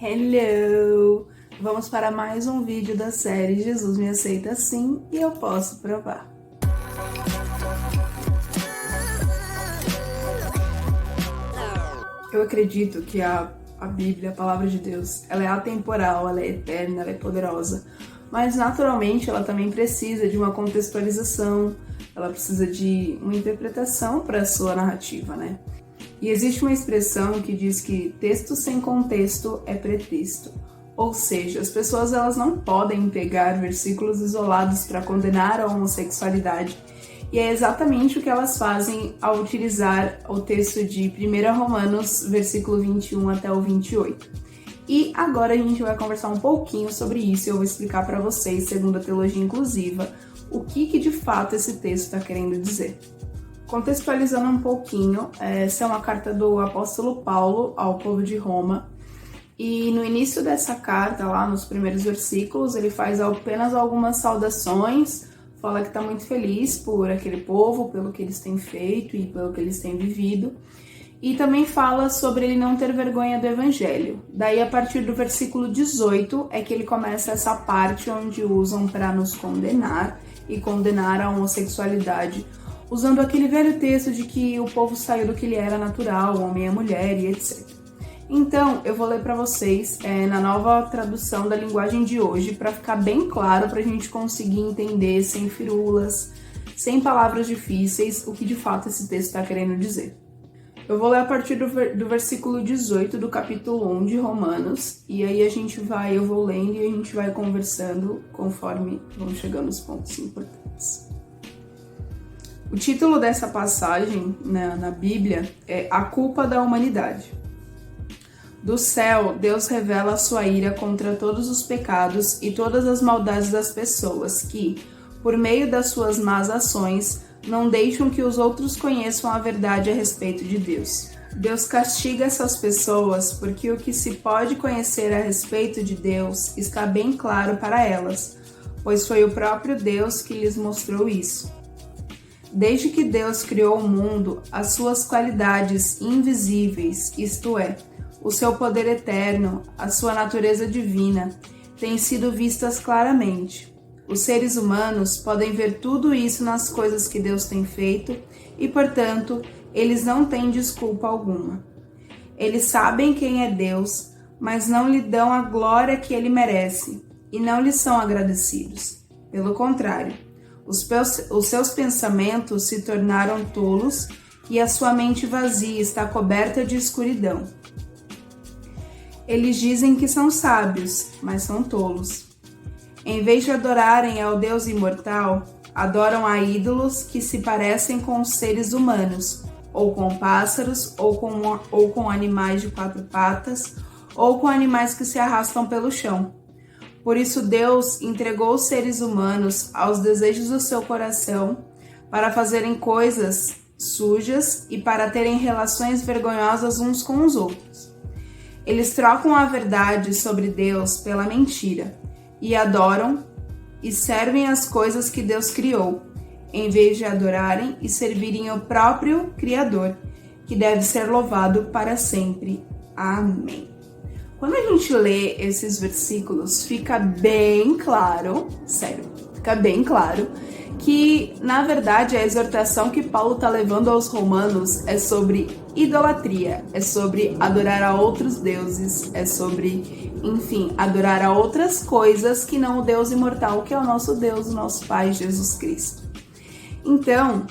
Hello! Vamos para mais um vídeo da série Jesus me aceita sim e eu posso provar. Eu acredito que a Bíblia, a palavra de Deus, ela é atemporal, ela é eterna, ela é poderosa, mas naturalmente ela também precisa de uma contextualização, ela precisa de uma interpretação para a sua narrativa, né? E existe uma expressão que diz que texto sem contexto é pretexto. Ou seja, as pessoas elas não podem pegar versículos isolados para condenar a homossexualidade. E é exatamente o que elas fazem ao utilizar o texto de 1 Romanos, versículo 21 até o 28. E agora a gente vai conversar um pouquinho sobre isso e eu vou explicar para vocês, segundo a teologia inclusiva, o que de fato esse texto está querendo dizer. Contextualizando um pouquinho, essa é uma carta do apóstolo Paulo ao povo de Roma. E no início dessa carta, lá nos primeiros versículos, ele faz apenas algumas saudações, fala que está muito feliz por aquele povo, pelo que eles têm feito e pelo que eles têm vivido. E também fala sobre ele não ter vergonha do evangelho. Daí, a partir do versículo 18, é que ele começa essa parte onde usam para nos condenar e condenar a homossexualidade, usando aquele velho texto de que o povo saiu do que lhe era natural, o homem e a mulher e etc. Então, eu vou ler para vocês na nova tradução da linguagem de hoje, para ficar bem claro, para a gente conseguir entender sem firulas, sem palavras difíceis, o que de fato esse texto está querendo dizer. Eu vou ler a partir do versículo 18 do capítulo 1 de Romanos, e aí eu vou lendo e a gente vai conversando conforme vão chegando os pontos importantes. O título dessa passagem na Bíblia é A Culpa da Humanidade. Do céu, Deus revela a sua ira contra todos os pecados e todas as maldades das pessoas que, por meio das suas más ações, não deixam que os outros conheçam a verdade a respeito de Deus. Deus castiga essas pessoas porque o que se pode conhecer a respeito de Deus está bem claro para elas, pois foi o próprio Deus que lhes mostrou isso. Desde que Deus criou o mundo, as suas qualidades invisíveis, isto é, o seu poder eterno, a sua natureza divina, têm sido vistas claramente. Os seres humanos podem ver tudo isso nas coisas que Deus tem feito e, portanto, eles não têm desculpa alguma. Eles sabem quem é Deus, mas não lhe dão a glória que ele merece e não lhe são agradecidos. Pelo contrário, os seus pensamentos se tornaram tolos e a sua mente vazia está coberta de escuridão. Eles dizem que são sábios, mas são tolos. Em vez de adorarem ao Deus imortal, adoram a ídolos que se parecem com os seres humanos, ou com pássaros, ou com animais de quatro patas, ou com animais que se arrastam pelo chão. Por isso Deus entregou os seres humanos aos desejos do seu coração para fazerem coisas sujas e para terem relações vergonhosas uns com os outros. Eles trocam a verdade sobre Deus pela mentira e adoram e servem as coisas que Deus criou, em vez de adorarem e servirem o próprio Criador, que deve ser louvado para sempre. Amém. Quando a gente lê esses versículos, fica bem claro, sério, fica bem claro, que, na verdade, a exortação que Paulo está levando aos romanos é sobre idolatria, é sobre adorar a outros deuses, é sobre, enfim, adorar a outras coisas que não o Deus imortal, que é o nosso Deus, o nosso Pai, Jesus Cristo. Então,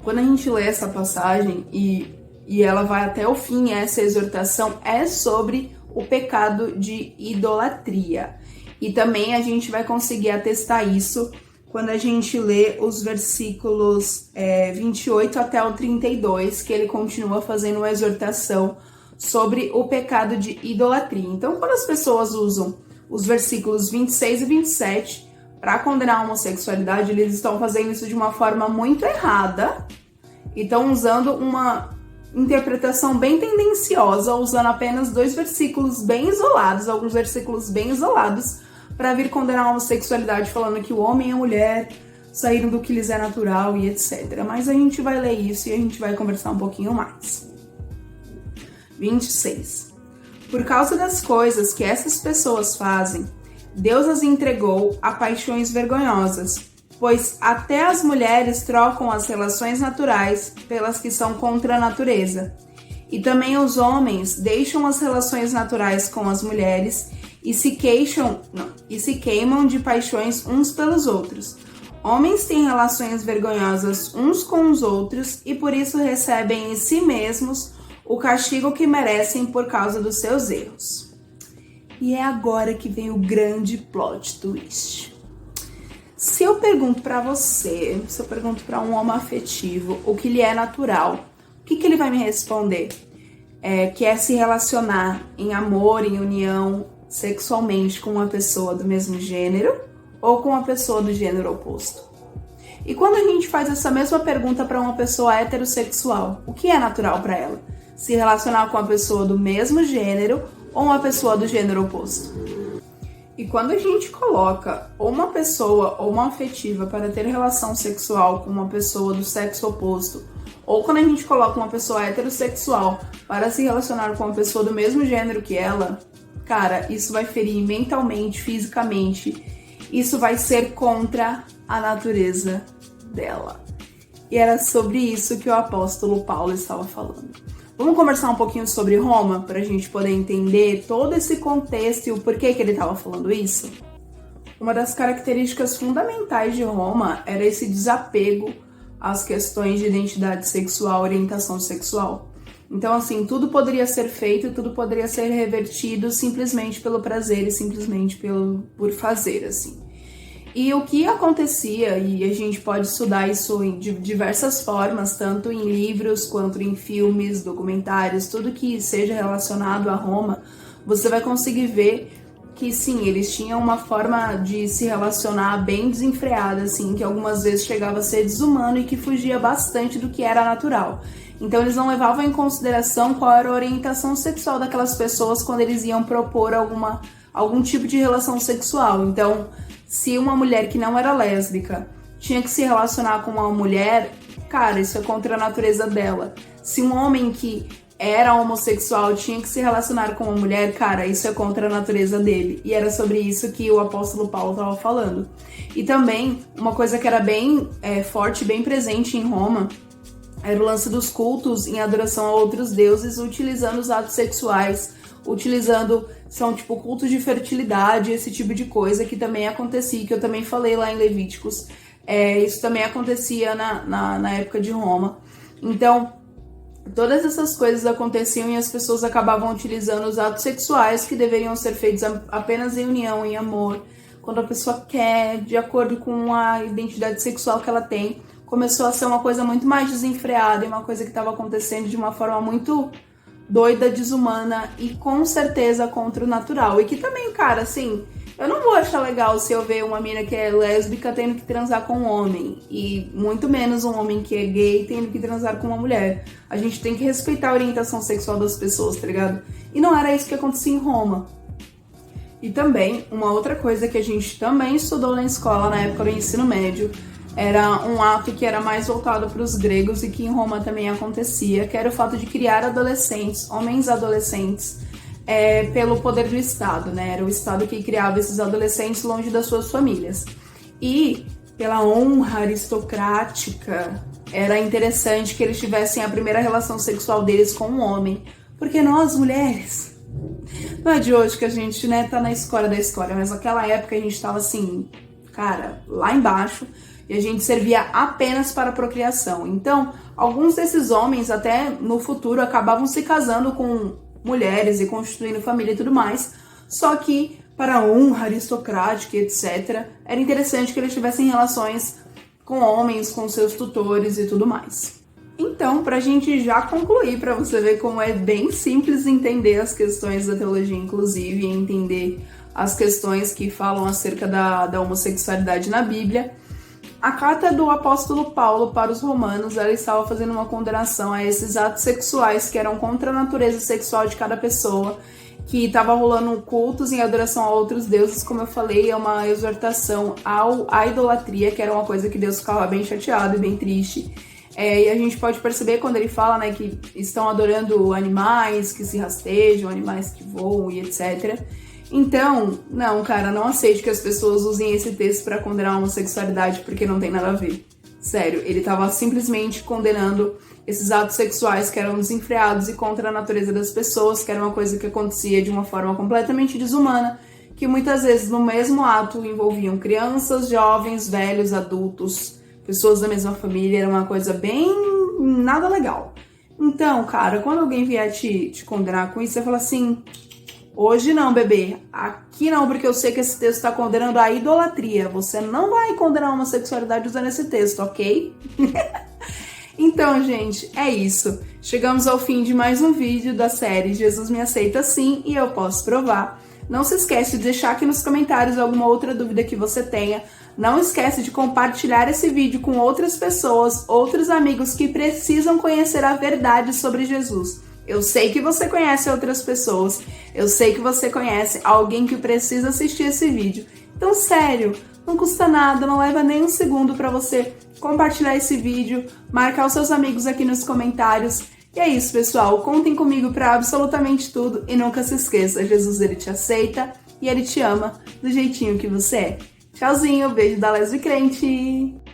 quando a gente lê essa passagem e ela vai até o fim, essa exortação é sobre o pecado de idolatria. E também a gente vai conseguir atestar isso quando a gente lê os versículos 28 até o 32, que ele continua fazendo uma exortação sobre o pecado de idolatria. Então, quando as pessoas usam os versículos 26 e 27 para condenar a homossexualidade, eles estão fazendo isso de uma forma muito errada e estão usando uma interpretação bem tendenciosa, usando apenas dois versículos bem isolados, alguns versículos bem isolados, para vir condenar a homossexualidade, falando que o homem e a mulher saíram do que lhes é natural e etc. Mas a gente vai ler isso e a gente vai conversar um pouquinho mais. 26. Por causa das coisas que essas pessoas fazem, Deus as entregou a paixões vergonhosas, pois até as mulheres trocam as relações naturais pelas que são contra a natureza. E também os homens deixam as relações naturais com as mulheres e se queimam de paixões uns pelos outros. Homens têm relações vergonhosas uns com os outros e por isso recebem em si mesmos o castigo que merecem por causa dos seus erros. E é agora que vem o grande plot twist. Se eu pergunto para você, se eu pergunto para um homoafetivo o que lhe é natural, o que ele vai me responder? Que é se relacionar em amor, em união, sexualmente com uma pessoa do mesmo gênero ou com uma pessoa do gênero oposto. E quando a gente faz essa mesma pergunta para uma pessoa heterossexual, o que é natural para ela? Se relacionar com uma pessoa do mesmo gênero ou uma pessoa do gênero oposto? E quando a gente coloca ou uma pessoa ou uma afetiva para ter relação sexual com uma pessoa do sexo oposto, ou quando a gente coloca uma pessoa heterossexual para se relacionar com uma pessoa do mesmo gênero que ela, cara, isso vai ferir mentalmente, fisicamente, isso vai ser contra a natureza dela. E era sobre isso que o apóstolo Paulo estava falando. Vamos conversar um pouquinho sobre Roma, para a gente poder entender todo esse contexto e o porquê que ele estava falando isso? Uma das características fundamentais de Roma era esse desapego às questões de identidade sexual, orientação sexual. Então, assim, tudo poderia ser feito, tudo poderia ser revertido simplesmente pelo prazer e simplesmente por fazer, assim. E o que acontecia, e a gente pode estudar isso de diversas formas, tanto em livros quanto em filmes, documentários, tudo que seja relacionado a Roma, você vai conseguir ver que sim, eles tinham uma forma de se relacionar bem desenfreada, assim, que algumas vezes chegava a ser desumano e que fugia bastante do que era natural. Então eles não levavam em consideração qual era a orientação sexual daquelas pessoas quando eles iam propor algum tipo de relação sexual. Então, se uma mulher que não era lésbica tinha que se relacionar com uma mulher, cara, isso é contra a natureza dela. Se um homem que era homossexual tinha que se relacionar com uma mulher, cara, isso é contra a natureza dele. E era sobre isso que o apóstolo Paulo estava falando. E também, uma coisa que era bem forte, bem presente em Roma, era o lance dos cultos em adoração a outros deuses, utilizando os atos sexuais, são tipo cultos de fertilidade, esse tipo de coisa que também acontecia, que eu também falei lá em Levíticos. Isso também acontecia na época de Roma. Então, todas essas coisas aconteciam e as pessoas acabavam utilizando os atos sexuais que deveriam ser feitos apenas em união, em amor, quando a pessoa quer, de acordo com a identidade sexual que ela tem. Começou a ser uma coisa muito mais desenfreada e uma coisa que estava acontecendo de uma forma muito doida, desumana e com certeza contra o natural. E que também, cara, assim, eu não vou achar legal se eu ver uma mina que é lésbica tendo que transar com um homem, e muito menos um homem que é gay tendo que transar com uma mulher. A gente tem que respeitar a orientação sexual das pessoas, tá ligado? E não era isso que acontecia em Roma. E também, uma outra coisa que a gente também estudou na escola, na época do ensino médio, era um ato que era mais voltado para os gregos e que em Roma também acontecia, que era o fato de criar adolescentes, homens adolescentes, pelo poder do Estado, né? Era o Estado que criava esses adolescentes longe das suas famílias. E, pela honra aristocrática, era interessante que eles tivessem a primeira relação sexual deles com um homem, porque nós, mulheres, não é de hoje que a gente, né, tá na escória da história, mas naquela época a gente tava assim, cara, lá embaixo, e a gente servia apenas para a procriação. Então, alguns desses homens, até no futuro, acabavam se casando com mulheres e constituindo família e tudo mais, só que, para a honra aristocrática e etc., era interessante que eles tivessem relações com homens, com seus tutores e tudo mais. Então, pra gente já concluir, pra você ver como é bem simples entender as questões da teologia inclusive e entender as questões que falam acerca da homossexualidade na Bíblia, a carta do apóstolo Paulo para os romanos, ela estava fazendo uma condenação a esses atos sexuais que eram contra a natureza sexual de cada pessoa, que estava rolando cultos em adoração a outros deuses, como eu falei, é uma exortação à idolatria, que era uma coisa que Deus ficava bem chateado e bem triste. E a gente pode perceber quando ele fala, né, que estão adorando animais que se rastejam, animais que voam e etc. Então, não, cara, não aceite que as pessoas usem esse texto para condenar a homossexualidade, porque não tem nada a ver. Sério, ele tava simplesmente condenando esses atos sexuais que eram desenfreados e contra a natureza das pessoas, que era uma coisa que acontecia de uma forma completamente desumana, que muitas vezes no mesmo ato envolviam crianças, jovens, velhos, adultos, pessoas da mesma família, era uma coisa bem nada legal. Então, cara, quando alguém vier te condenar com isso, você fala assim: hoje não, bebê, aqui não, porque eu sei que esse texto está condenando a idolatria. Você não vai condenar a homossexualidade usando esse texto, ok? Então, gente, é isso. Chegamos ao fim de mais um vídeo da série Jesus Me Aceita Sim e Eu Posso Provar. Não se esquece de deixar aqui nos comentários alguma outra dúvida que você tenha. Não esquece de compartilhar esse vídeo com outras pessoas, outros amigos que precisam conhecer a verdade sobre Jesus. Eu sei que você conhece outras pessoas, eu sei que você conhece alguém que precisa assistir esse vídeo. Então, sério, não custa nada, não leva nem um segundo para você compartilhar esse vídeo, marcar os seus amigos aqui nos comentários. E é isso, pessoal. Contem comigo para absolutamente tudo e nunca se esqueça, Jesus, ele te aceita e ele te ama do jeitinho que você é. Tchauzinho, beijo da Lesbi Crente!